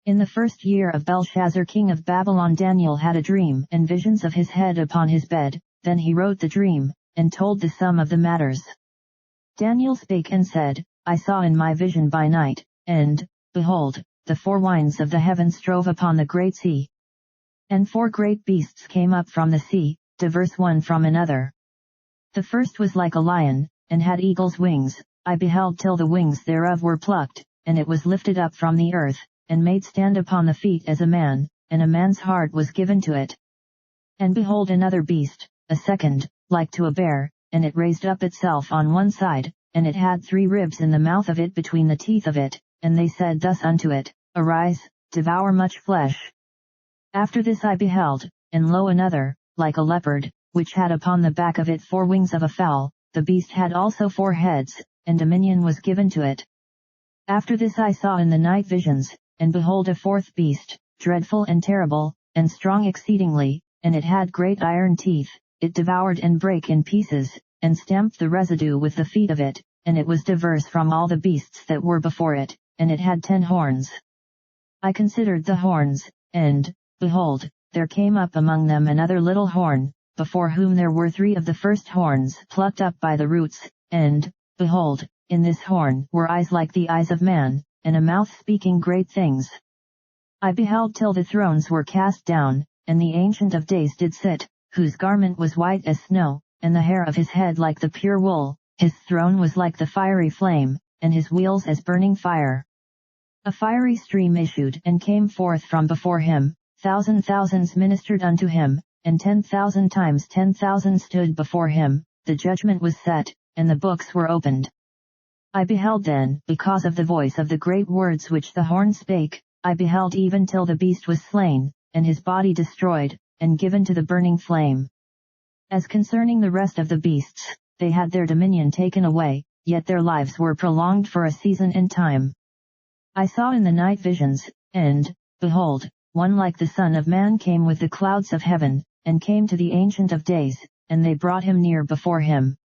In the first year of Belshazzar king of Babylon, Daniel had a dream and visions of his head upon his bed. Then he wrote the dream, and told the sum of the matters. Daniel spake and said, I saw in my vision by night, and, behold, the four winds of the heavens strove upon the great sea. And four great beasts came up from the sea, diverse one from another. The first was like a lion, and had eagle's wings. I beheld till the wings thereof were plucked, and it was lifted up from the earth, and made stand upon the feet as a man, and a man's heart was given to it. And behold another beast, a second, like to a bear, and it raised up itself on one side, and it had 3 ribs in the mouth of it between the teeth of it, and they said thus unto it, Arise, devour much flesh. After this I beheld, and lo another, like a leopard, which had upon the back of it 4 wings of a fowl. The beast had also 4 heads, and dominion was given to it. After this I saw in the night visions, and behold a 4th beast, dreadful and terrible, and strong exceedingly, and it had great iron teeth. It devoured and brake in pieces, and stamped the residue with the feet of it, and it was diverse from all the beasts that were before it, and it had 10 horns. I considered the horns, and, behold, there came up among them another little horn, before whom there were 3 of the first horns plucked up by the roots, and, behold, in this horn were eyes like the eyes of man, and a mouth speaking great things. I beheld till the thrones were cast down, and the Ancient of Days did sit, whose garment was white as snow, and the hair of his head like the pure wool. His throne was like the fiery flame, and his wheels as burning fire. A fiery stream issued and came forth from before him, thousands ministered unto him, and 10,000 times 10,000 stood before him. The judgment was set, and the books were opened. I beheld then, because of the voice of the great words which the horn spake, I beheld even till the beast was slain, and his body destroyed, and given to the burning flame. As concerning the rest of the beasts, they had their dominion taken away, yet their lives were prolonged for a season and time. I saw in the night visions, and, behold, one like the Son of Man came with the clouds of heaven, and came to the Ancient of Days, and they brought him near before him.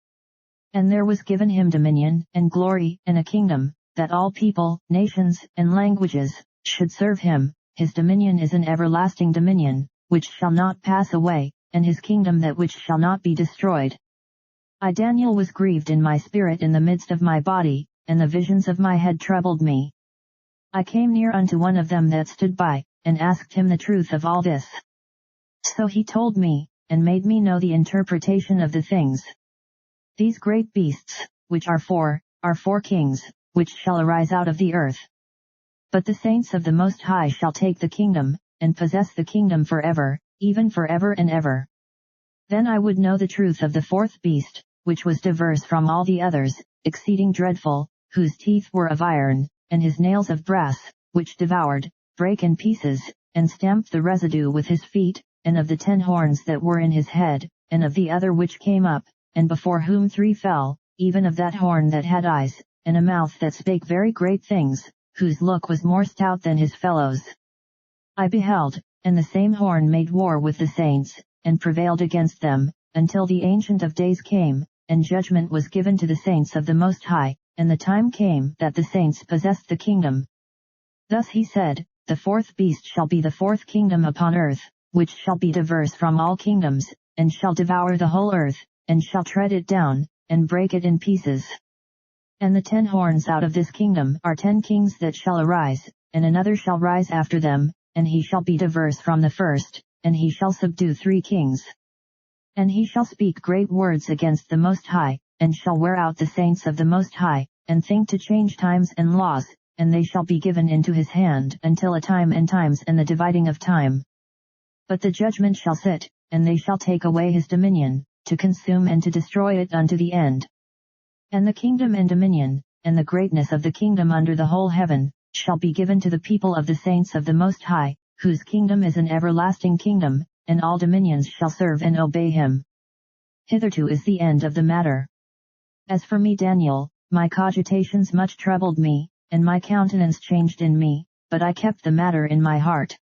And there was given him dominion, and glory, and a kingdom, that all people, nations, and languages, should serve him. His dominion is an everlasting dominion, which shall not pass away, and his kingdom that which shall not be destroyed. I Daniel was grieved in my spirit in the midst of my body, and the visions of my head troubled me. I came near unto one of them that stood by, and asked him the truth of all this. So he told me, and made me know the interpretation of the things. These great beasts, which are 4 kings, which shall arise out of the earth. But the saints of the Most High shall take the kingdom, and possess the kingdom forever, even forever and ever. Then I would know the truth of the 4th beast, which was diverse from all the others, exceeding dreadful, whose teeth were of iron, and his nails of brass, which devoured, brake in pieces, and stamped the residue with his feet, and of the 10 horns that were in his head, and of the other which came up, and before whom 3 fell, even of that horn that had eyes, and a mouth that spake very great things, whose look was more stout than his fellows. I beheld, and the same horn made war with the saints, and prevailed against them, until the Ancient of Days came, and judgment was given to the saints of the Most High, and the time came that the saints possessed the kingdom. Thus he said, the 4th beast shall be the 4th kingdom upon earth, which shall be diverse from all kingdoms, and shall devour the whole earth, and shall tread it down, and break it in pieces. And the 10 horns out of this kingdom are 10 kings that shall arise, and another shall rise after them, and he shall be diverse from the first, and he shall subdue 3 kings. And he shall speak great words against the Most High, and shall wear out the saints of the Most High, and think to change times and laws, and they shall be given into his hand until a time and times and the dividing of time. But the judgment shall sit, and they shall take away his dominion, to consume and to destroy it unto the end. And the kingdom and dominion, and the greatness of the kingdom under the whole heaven, shall be given to the people of the saints of the Most High, whose kingdom is an everlasting kingdom, and all dominions shall serve and obey him. Hitherto is the end of the matter. As for me Daniel, my cogitations much troubled me, and my countenance changed in me, but I kept the matter in my heart.